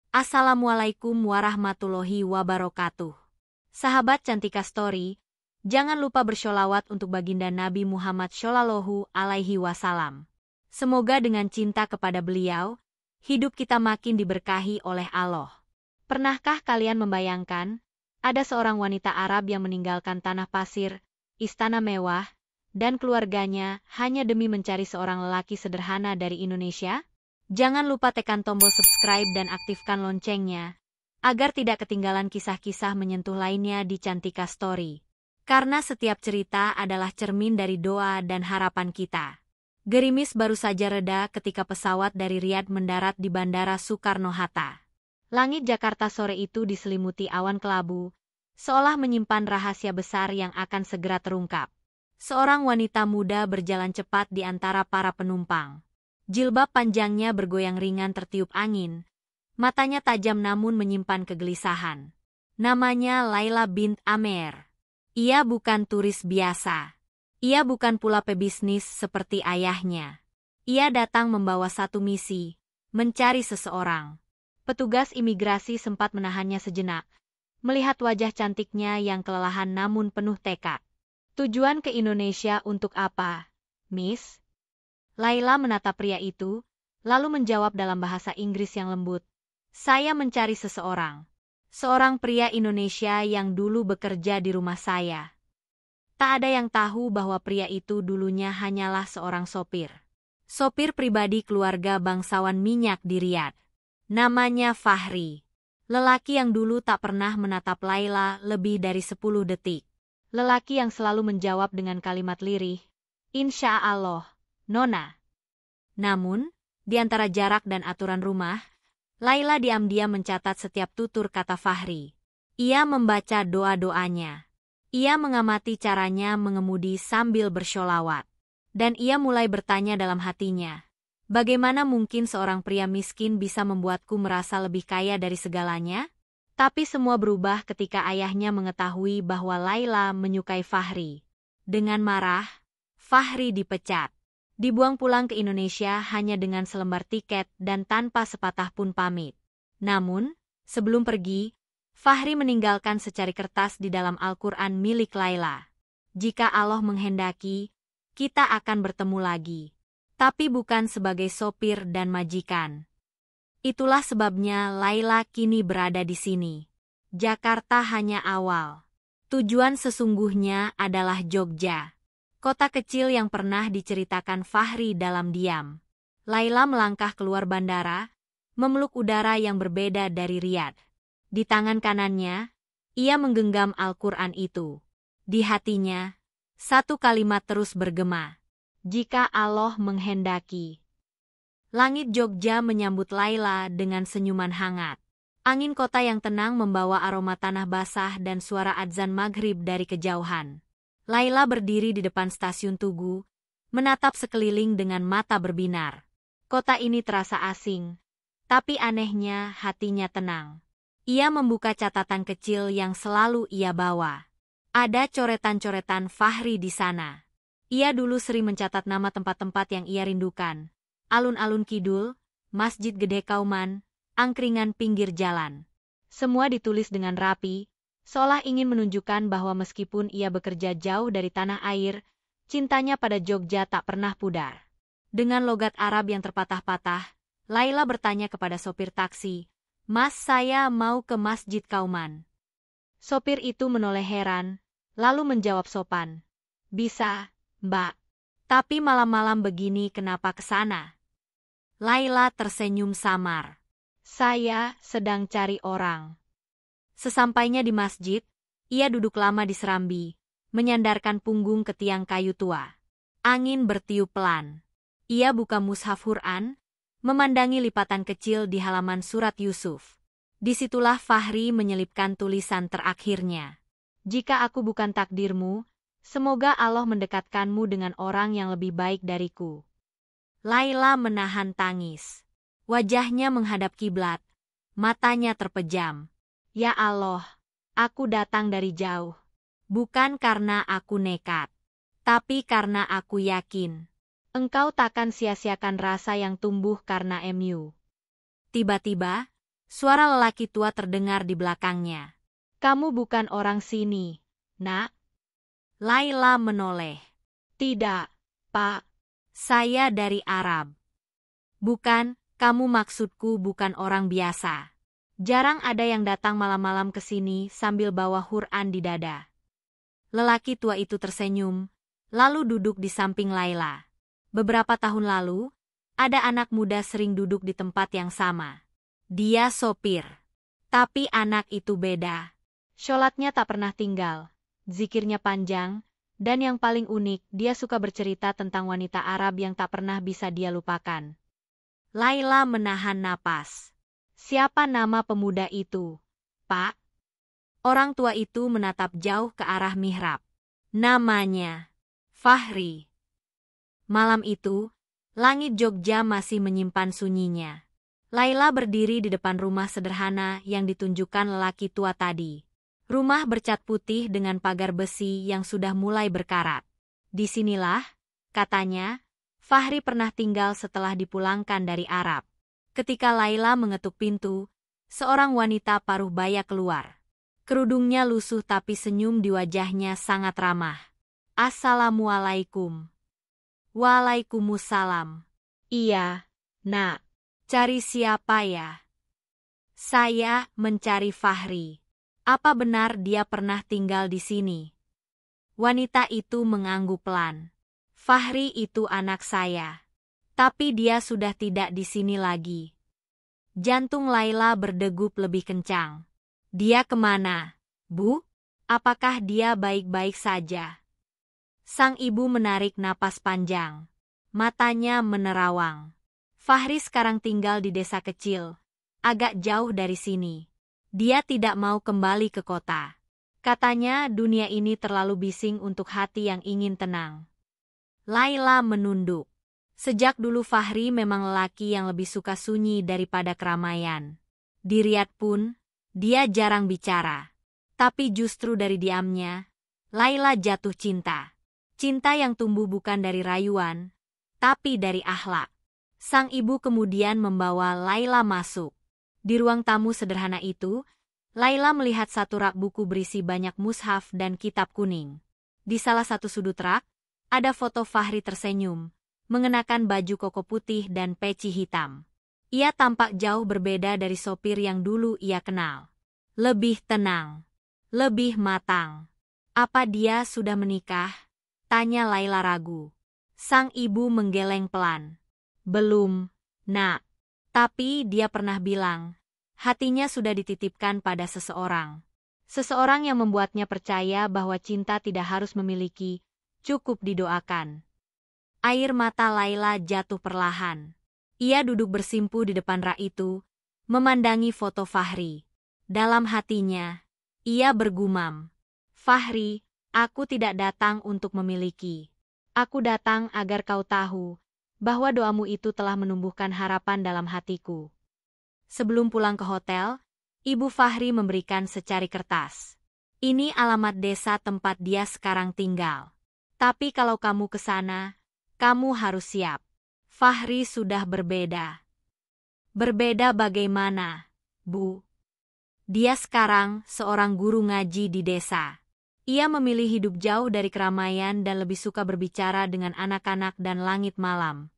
Assalamualaikum warahmatullahi wabarakatuh. Sahabat Cantika Story, jangan lupa bersholawat untuk baginda Nabi Muhammad Shallallahu Alaihi Wasallam. Semoga dengan cinta kepada beliau, hidup kita makin diberkahi oleh Allah. Pernahkah kalian membayangkan, ada seorang wanita Arab yang meninggalkan tanah pasir, istana mewah, dan keluarganya hanya demi mencari seorang lelaki sederhana dari Indonesia? Jangan lupa tekan tombol subscribe dan aktifkan loncengnya, agar tidak ketinggalan kisah-kisah menyentuh lainnya di Cantika Story. Karena setiap cerita adalah cermin dari doa dan harapan kita. Gerimis baru saja reda ketika pesawat dari Riyadh mendarat di Bandara Soekarno-Hatta. Langit Jakarta sore itu diselimuti awan kelabu, seolah menyimpan rahasia besar yang akan segera terungkap. Seorang wanita muda berjalan cepat di antara para penumpang. Jilbab panjangnya bergoyang ringan tertiup angin. Matanya tajam namun menyimpan kegelisahan. Namanya Laila bint Amer. Ia bukan turis biasa. Ia bukan pula pebisnis seperti ayahnya. Ia datang membawa satu misi, mencari seseorang. Petugas imigrasi sempat menahannya sejenak, melihat wajah cantiknya yang kelelahan namun penuh tekad. Tujuan ke Indonesia untuk apa, Miss? Laila menatap pria itu, lalu menjawab dalam bahasa Inggris yang lembut. Saya mencari seseorang. Seorang pria Indonesia yang dulu bekerja di rumah saya. Tak ada yang tahu bahwa pria itu dulunya hanyalah seorang sopir. Sopir pribadi keluarga bangsawan minyak di Riyadh. Namanya Fahri. Lelaki yang dulu tak pernah menatap Laila lebih dari 10 detik. Lelaki yang selalu menjawab dengan kalimat lirih, Insya Allah, Nona. Namun, di antara jarak dan aturan rumah, Laila diam-diam mencatat setiap tutur kata Fahri. Ia membaca doa-doanya. Ia mengamati caranya mengemudi sambil bersholawat. Dan ia mulai bertanya dalam hatinya, bagaimana mungkin seorang pria miskin bisa membuatku merasa lebih kaya dari segalanya? Tapi semua berubah ketika ayahnya mengetahui bahwa Laila menyukai Fahri. Dengan marah, Fahri dipecat. Dibuang pulang ke Indonesia hanya dengan selembar tiket dan tanpa sepatah pun pamit. Namun, sebelum pergi, Fahri meninggalkan secari kertas di dalam Al-Quran milik Laila. Jika Allah menghendaki, kita akan bertemu lagi. Tapi bukan sebagai sopir dan majikan. Itulah sebabnya Laila kini berada di sini. Jakarta hanya awal. Tujuan sesungguhnya adalah Jogja. Kota kecil yang pernah diceritakan Fahri dalam diam. Laila melangkah keluar bandara, memeluk udara yang berbeda dari Riyadh. Di tangan kanannya, ia menggenggam Al-Quran itu. Di hatinya, satu kalimat terus bergema. Jika Allah menghendaki. Langit Jogja menyambut Laila dengan senyuman hangat. Angin kota yang tenang membawa aroma tanah basah dan suara adzan maghrib dari kejauhan. Laila berdiri di depan stasiun Tugu, menatap sekeliling dengan mata berbinar. Kota ini terasa asing, tapi anehnya hatinya tenang. Ia membuka catatan kecil yang selalu ia bawa. Ada coretan-coretan Fahri di sana. Ia dulu sering mencatat nama tempat-tempat yang ia rindukan. Alun-alun Kidul, Masjid Gede Kauman, angkringan pinggir jalan. Semua ditulis dengan rapi, seolah ingin menunjukkan bahwa meskipun ia bekerja jauh dari tanah air, cintanya pada Jogja tak pernah pudar. Dengan logat Arab yang terpatah-patah, Laila bertanya kepada sopir taksi, Mas, saya mau ke Masjid Kauman. Sopir itu menoleh heran, lalu menjawab sopan, Bisa, Mbak. Tapi malam-malam begini kenapa ke sana? Laila tersenyum samar. Saya sedang cari orang. Sesampainya di masjid, ia duduk lama di serambi, menyandarkan punggung ke tiang kayu tua. Angin bertiup pelan. Ia buka mushaf Quran, memandangi lipatan kecil di halaman surat Yusuf. Disitulah Fahri menyelipkan tulisan terakhirnya. Jika aku bukan takdirmu, semoga Allah mendekatkanmu dengan orang yang lebih baik dariku. Laila menahan tangis. Wajahnya menghadap kiblat, matanya terpejam. Ya Allah, aku datang dari jauh. Bukan karena aku nekat, tapi karena aku yakin. Engkau takkan sia-siakan rasa yang tumbuh karena MU. Tiba-tiba, Suara lelaki tua terdengar di belakangnya. Kamu bukan orang sini, nak? Laila menoleh. Tidak, Pak. Saya dari Arab. Bukan, kamu maksudku bukan orang biasa. Jarang ada yang datang malam-malam ke sini sambil bawa Quran di dada. Lelaki tua itu tersenyum, lalu duduk di samping Laila. Beberapa tahun lalu, ada anak muda sering duduk di tempat yang sama. Dia sopir. Tapi anak itu beda. Sholatnya tak pernah tinggal, zikirnya panjang, dan yang paling unik, dia suka bercerita tentang wanita Arab yang tak pernah bisa dia lupakan. Laila menahan napas. Siapa nama pemuda itu, Pak? Orang tua itu menatap jauh ke arah mihrab. Namanya Fahri. Malam itu, langit Jogja masih menyimpan sunyinya. Laila berdiri di depan rumah sederhana yang ditunjukkan lelaki tua tadi. Rumah bercat putih dengan pagar besi yang sudah mulai berkarat. Disinilah, katanya, Fahri pernah tinggal setelah dipulangkan dari Arab. Ketika Laila mengetuk pintu, seorang wanita paruh baya keluar. Kerudungnya lusuh tapi senyum di wajahnya sangat ramah. Assalamualaikum. Waalaikumsalam. Iya, nak. Cari siapa ya? Saya mencari Fahri. Apa benar dia pernah tinggal di sini? Wanita itu mengangguk pelan. Fahri itu anak saya. Tapi dia sudah tidak di sini lagi. Jantung Laila berdegup lebih kencang. Dia kemana, Bu? Apakah dia baik-baik saja? Sang ibu menarik napas panjang. Matanya menerawang. Fahri sekarang tinggal di desa kecil, agak jauh dari sini. Dia tidak mau kembali ke kota. Katanya dunia ini terlalu bising untuk hati yang ingin tenang. Laila menunduk. Sejak dulu Fahri memang lelaki yang lebih suka sunyi daripada keramaian. Di Riyadh pun, dia jarang bicara. Tapi justru dari diamnya, Laila jatuh cinta. Cinta yang tumbuh bukan dari rayuan, tapi dari akhlak. Sang ibu kemudian membawa Laila masuk. Di ruang tamu sederhana itu, Laila melihat satu rak buku berisi banyak mushaf dan kitab kuning. Di salah satu sudut rak, ada foto Fahri tersenyum, mengenakan baju koko putih dan peci hitam. Ia tampak jauh berbeda dari sopir yang dulu ia kenal. Lebih tenang, lebih matang. Apa dia sudah menikah? Tanya Laila ragu. Sang ibu menggeleng pelan. Belum, nak. Tapi dia pernah bilang, hatinya sudah dititipkan pada seseorang. Seseorang yang membuatnya percaya bahwa cinta tidak harus memiliki, cukup didoakan. Air mata Laila jatuh perlahan. Ia duduk bersimpu di depan rak itu, memandangi foto Fahri. Dalam hatinya, ia bergumam. Fahri, aku tidak datang untuk memiliki. Aku datang agar kau tahu bahwa doamu itu telah menumbuhkan harapan dalam hatiku. Sebelum pulang ke hotel, Ibu Fahri memberikan secari kertas. Ini alamat desa tempat dia sekarang tinggal. Tapi kalau kamu ke sana, kamu harus siap. Fahri sudah berbeda. Berbeda bagaimana, Bu? Dia sekarang seorang guru ngaji di desa. Ia memilih hidup jauh dari keramaian dan lebih suka berbicara dengan anak-anak dan langit malam.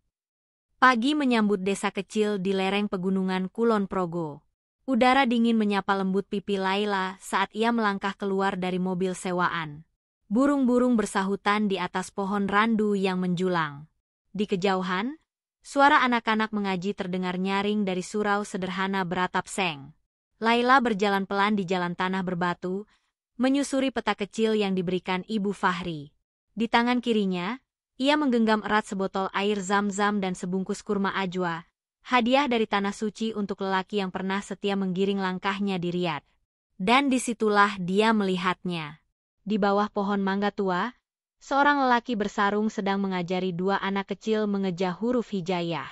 Pagi menyambut desa kecil di lereng pegunungan Kulon Progo. Udara dingin menyapa lembut pipi Laila saat ia melangkah keluar dari mobil sewaan. Burung-burung bersahutan di atas pohon randu yang menjulang. Di kejauhan, suara anak-anak mengaji terdengar nyaring dari surau sederhana beratap seng. Laila berjalan pelan di jalan tanah berbatu, menyusuri peta kecil yang diberikan Ibu Fahri. Di tangan kirinya, ia menggenggam erat sebotol air zam-zam dan sebungkus kurma ajwa, hadiah dari tanah suci untuk lelaki yang pernah setia menggiring langkahnya di Riyadh. Dan disitulah dia melihatnya. Di bawah pohon mangga tua, seorang lelaki bersarung sedang mengajari dua anak kecil mengeja huruf hijayah.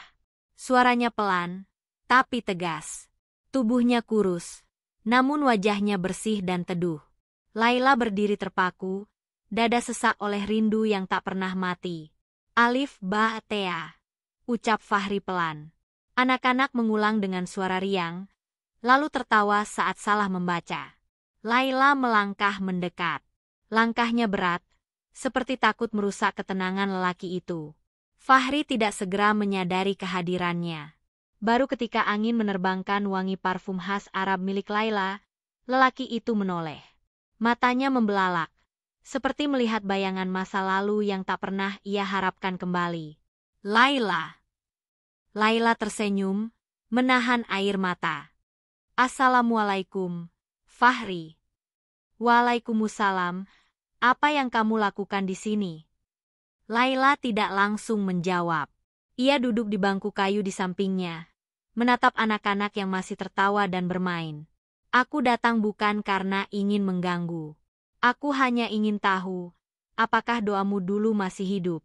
Suaranya pelan, tapi tegas. Tubuhnya kurus, namun wajahnya bersih dan teduh. Laila berdiri terpaku, dada sesak oleh rindu yang tak pernah mati. Alif Ba Tea, ucap Fahri pelan. Anak-anak mengulang dengan suara riang, lalu tertawa saat salah membaca. Laila melangkah mendekat. Langkahnya berat, seperti takut merusak ketenangan lelaki itu. Fahri tidak segera menyadari kehadirannya. Baru ketika angin menerbangkan wangi parfum khas Arab milik Laila, lelaki itu menoleh. Matanya membelalak, seperti melihat bayangan masa lalu yang tak pernah ia harapkan kembali. Laila. Laila tersenyum, menahan air mata. Assalamualaikum, Fahri. Waalaikumsalam. Apa yang kamu lakukan di sini? Laila tidak langsung menjawab. Ia duduk di bangku kayu di sampingnya, menatap anak-anak yang masih tertawa dan bermain. Aku datang bukan karena ingin mengganggu. Aku hanya ingin tahu, apakah doamu dulu masih hidup?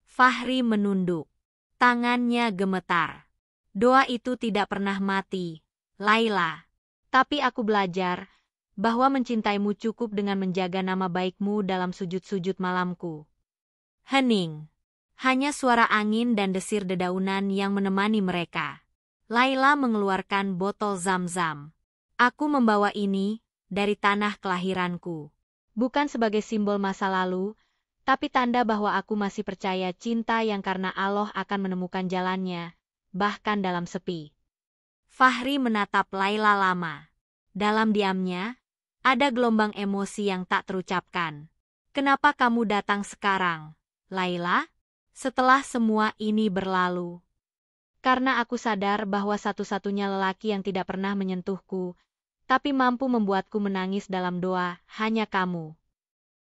Fahri menunduk. Tangannya gemetar. Doa itu tidak pernah mati, Laila. Tapi aku belajar bahwa mencintaimu cukup dengan menjaga nama baikmu dalam sujud-sujud malamku. Hening. Hanya suara angin dan desir dedaunan yang menemani mereka. Laila mengeluarkan botol zam-zam. Aku membawa ini dari tanah kelahiranku. Bukan sebagai simbol masa lalu, tapi tanda bahwa aku masih percaya cinta yang karena Allah akan menemukan jalannya, bahkan dalam sepi. Fahri menatap Laila lama. Dalam diamnya, ada gelombang emosi yang tak terucapkan. Kenapa kamu datang sekarang, Laila? Setelah semua ini berlalu. Karena aku sadar bahwa satu-satunya lelaki yang tidak pernah menyentuhku, tapi mampu membuatku menangis dalam doa, hanya kamu.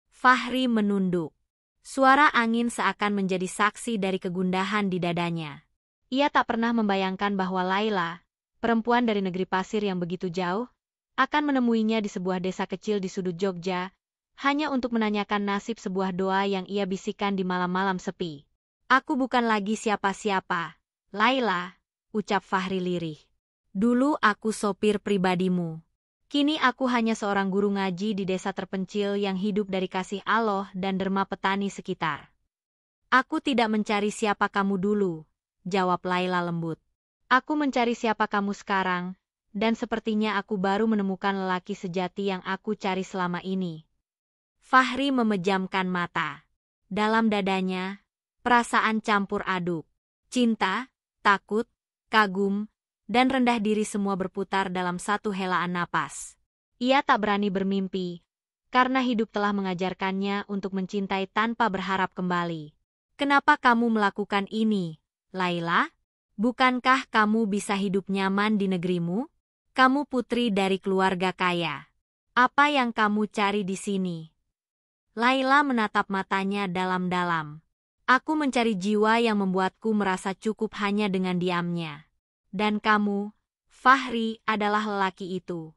Fahri menunduk. Suara angin seakan menjadi saksi dari kegundahan di dadanya. Ia tak pernah membayangkan bahwa Laila, perempuan dari negeri pasir yang begitu jauh, akan menemuinya di sebuah desa kecil di sudut Jogja, hanya untuk menanyakan nasib sebuah doa yang ia bisikan di malam-malam sepi. Aku bukan lagi siapa-siapa, Laila, ucap Fahri lirih. Dulu aku sopir pribadimu. Kini aku hanya seorang guru ngaji di desa terpencil yang hidup dari kasih Allah dan derma petani sekitar. Aku tidak mencari siapa kamu dulu, jawab Laila lembut. Aku mencari siapa kamu sekarang, dan sepertinya aku baru menemukan lelaki sejati yang aku cari selama ini. Fahri memejamkan mata. Dalam dadanya, perasaan campur aduk. Cinta, takut, kagum, dan rendah diri semua berputar dalam satu helaan napas. Ia tak berani bermimpi, karena hidup telah mengajarkannya untuk mencintai tanpa berharap kembali. Kenapa kamu melakukan ini, Laila? Bukankah kamu bisa hidup nyaman di negerimu? Kamu putri dari keluarga kaya. Apa yang kamu cari di sini? Laila menatap matanya dalam-dalam. Aku mencari jiwa yang membuatku merasa cukup hanya dengan diamnya. Dan kamu, Fahri, adalah lelaki itu.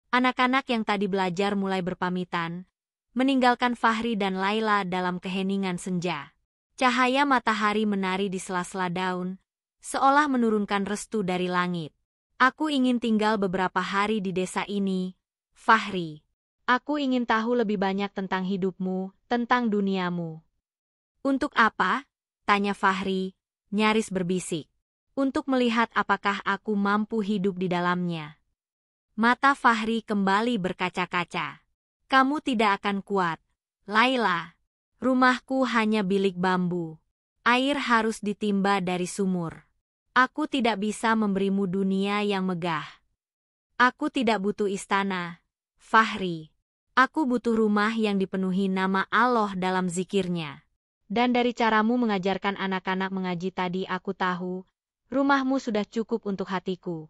Anak-anak yang tadi belajar mulai berpamitan, meninggalkan Fahri dan Laila dalam keheningan senja. Cahaya matahari menari di sela-sela daun, seolah menurunkan restu dari langit. Aku ingin tinggal beberapa hari di desa ini, Fahri. Aku ingin tahu lebih banyak tentang hidupmu, tentang duniamu. Untuk apa? Tanya Fahri, nyaris berbisik. Untuk melihat apakah aku mampu hidup di dalamnya. Mata Fahri kembali berkaca-kaca. Kamu tidak akan kuat, Laila. Rumahku hanya bilik bambu. Air harus ditimba dari sumur. Aku tidak bisa memberimu dunia yang megah. Aku tidak butuh istana, Fahri. Aku butuh rumah yang dipenuhi nama Allah dalam zikirnya. Dan dari caramu mengajarkan anak-anak mengaji tadi aku tahu, rumahmu sudah cukup untuk hatiku.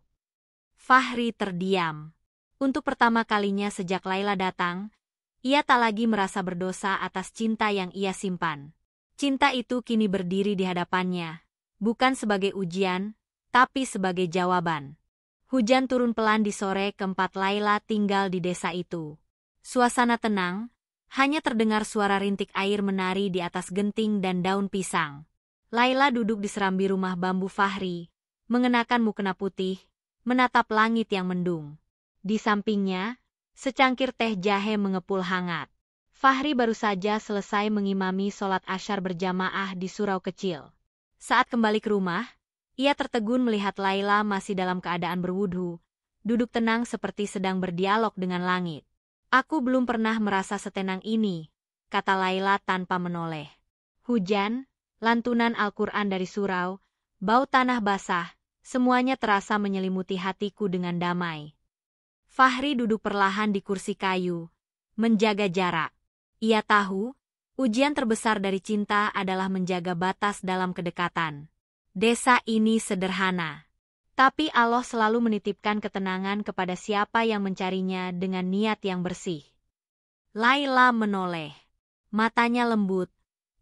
Fahri terdiam. Untuk pertama kalinya sejak Laila datang, ia tak lagi merasa berdosa atas cinta yang ia simpan. Cinta itu kini berdiri di hadapannya. Bukan sebagai ujian, tapi sebagai jawaban. Hujan turun pelan di sore keempat Laila tinggal di desa itu. Suasana tenang, hanya terdengar suara rintik air menari di atas genting dan daun pisang. Laila duduk di serambi rumah bambu Fahri, mengenakan mukena putih, menatap langit yang mendung. Di sampingnya, secangkir teh jahe mengepul hangat. Fahri baru saja selesai mengimami sholat asyar berjamaah di surau kecil. Saat kembali ke rumah, ia tertegun melihat Laila masih dalam keadaan berwudhu, duduk tenang seperti sedang berdialog dengan langit. Aku belum pernah merasa setenang ini, kata Laila tanpa menoleh. Hujan, lantunan Al-Quran dari surau, bau tanah basah, semuanya terasa menyelimuti hatiku dengan damai. Fahri duduk perlahan di kursi kayu, menjaga jarak. Ia tahu, ujian terbesar dari cinta adalah menjaga batas dalam kedekatan. Desa ini sederhana. Tapi Allah selalu menitipkan ketenangan kepada siapa yang mencarinya dengan niat yang bersih. Laila menoleh. Matanya lembut,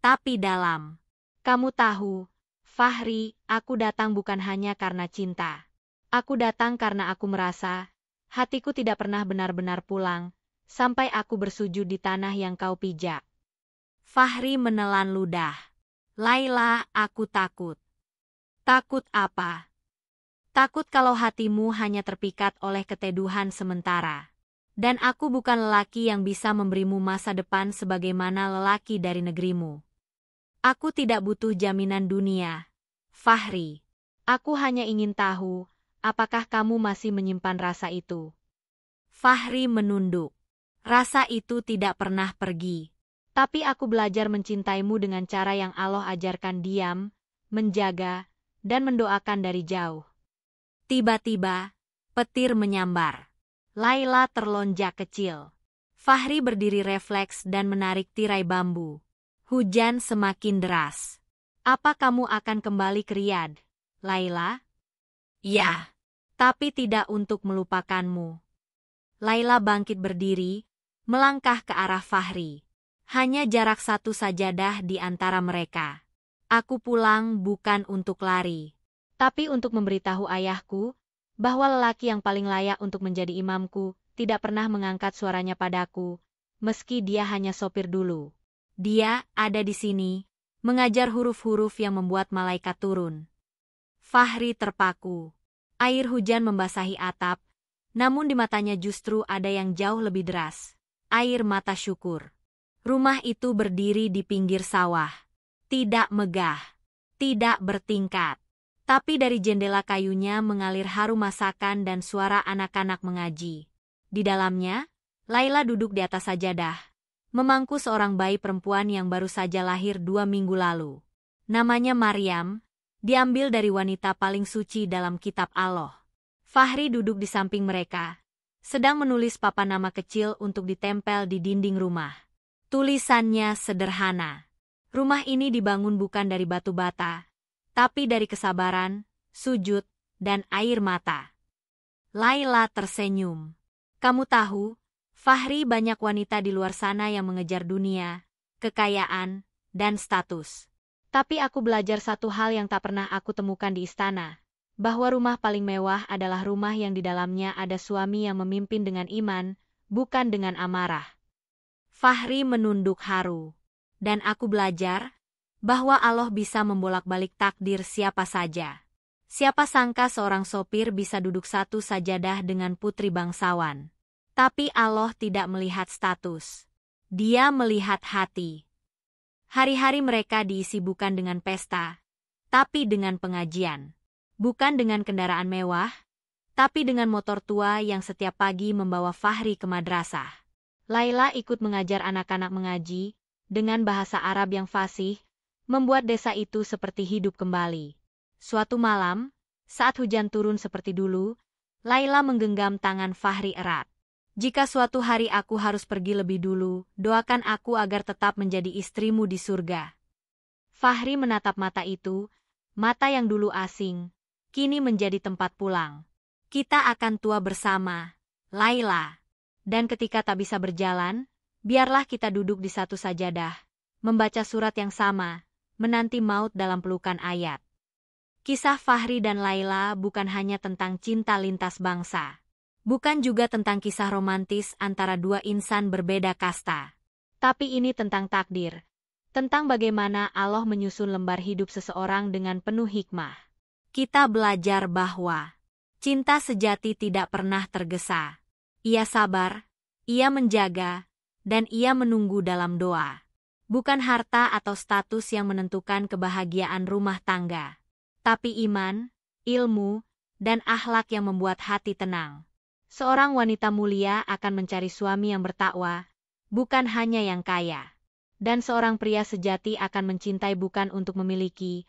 tapi dalam. Kamu tahu, Fahri, aku datang bukan hanya karena cinta. Aku datang karena aku merasa, hatiku tidak pernah benar-benar pulang, sampai aku bersujud di tanah yang kau pijak. Fahri menelan ludah. Laila, aku takut. Takut apa? Takut kalau hatimu hanya terpikat oleh keteduhan sementara. Dan aku bukan lelaki yang bisa memberimu masa depan sebagaimana lelaki dari negerimu. Aku tidak butuh jaminan dunia, Fahri. Aku hanya ingin tahu, apakah kamu masih menyimpan rasa itu? Fahri menunduk. Rasa itu tidak pernah pergi. Tapi aku belajar mencintaimu dengan cara yang Allah ajarkan, diam, menjaga, dan mendoakan dari jauh. Tiba-tiba, petir menyambar. Laila terlonjak kecil. Fahri berdiri refleks dan menarik tirai bambu. Hujan semakin deras. Apa kamu akan kembali ke Riyadh, Laila? Ya, tapi tidak untuk melupakanmu. Laila bangkit berdiri, melangkah ke arah Fahri. Hanya jarak satu sajadah di antara mereka. Aku pulang bukan untuk lari, tapi untuk memberitahu ayahku, bahwa lelaki yang paling layak untuk menjadi imamku, tidak pernah mengangkat suaranya padaku, meski dia hanya sopir dulu. Dia ada di sini, mengajar huruf-huruf yang membuat malaikat turun. Fahri terpaku. Air hujan membasahi atap, namun di matanya justru ada yang jauh lebih deras. Air mata syukur. Rumah itu berdiri di pinggir sawah. Tidak megah, tidak bertingkat. Tapi dari jendela kayunya mengalir harum masakan dan suara anak-anak mengaji. Di dalamnya, Laila duduk di atas sajadah, memangku seorang bayi perempuan yang baru saja lahir 2 minggu lalu. Namanya Maryam, diambil dari wanita paling suci dalam kitab Allah. Fahri duduk di samping mereka, sedang menulis papan nama kecil untuk ditempel di dinding rumah. Tulisannya sederhana. Rumah ini dibangun bukan dari batu bata, tapi dari kesabaran, sujud, dan air mata. Laila tersenyum. Kamu tahu, Fahri, banyak wanita di luar sana yang mengejar dunia, kekayaan, dan status. Tapi aku belajar satu hal yang tak pernah aku temukan di istana, bahwa rumah paling mewah adalah rumah yang di dalamnya ada suami yang memimpin dengan iman, bukan dengan amarah. Fahri menunduk haru. Dan aku belajar bahwa Allah bisa membolak-balik takdir siapa saja. Siapa sangka seorang sopir bisa duduk satu sajadah dengan putri bangsawan. Tapi Allah tidak melihat status. Dia melihat hati. Hari-hari mereka diisi bukan dengan pesta, tapi dengan pengajian. Bukan dengan kendaraan mewah, tapi dengan motor tua yang setiap pagi membawa Fahri ke madrasah. Laila ikut mengajar anak-anak mengaji, dengan bahasa Arab yang fasih, membuat desa itu seperti hidup kembali. Suatu malam, saat hujan turun seperti dulu, Laila menggenggam tangan Fahri erat. Jika suatu hari aku harus pergi lebih dulu, doakan aku agar tetap menjadi istrimu di surga. Fahri menatap mata itu, mata yang dulu asing, kini menjadi tempat pulang. Kita akan tua bersama, Laila. Dan ketika tak bisa berjalan, biarlah kita duduk di satu sajadah, membaca surat yang sama, menanti maut dalam pelukan ayat. Kisah Fahri dan Laila bukan hanya tentang cinta lintas bangsa. Bukan juga tentang kisah romantis antara dua insan berbeda kasta. Tapi ini tentang takdir. Tentang bagaimana Allah menyusun lembar hidup seseorang dengan penuh hikmah. Kita belajar bahwa cinta sejati tidak pernah tergesa. Ia sabar, ia menjaga, dan ia menunggu dalam doa. Bukan harta atau status yang menentukan kebahagiaan rumah tangga, tapi iman, ilmu, dan akhlak yang membuat hati tenang. Seorang wanita mulia akan mencari suami yang bertakwa, bukan hanya yang kaya. Dan seorang pria sejati akan mencintai bukan untuk memiliki,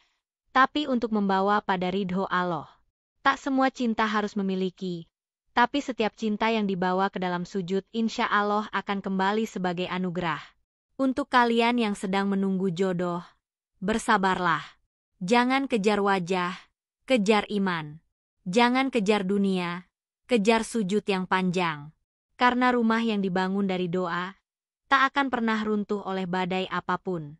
tapi untuk membawa pada ridho Allah. Tak semua cinta harus memiliki, tapi setiap cinta yang dibawa ke dalam sujud insya Allah akan kembali sebagai anugerah. Untuk kalian yang sedang menunggu jodoh, bersabarlah. Jangan kejar wajah, kejar iman. Jangan kejar dunia, kejar sujud yang panjang. Karena rumah yang dibangun dari doa, tak akan pernah runtuh oleh badai apapun.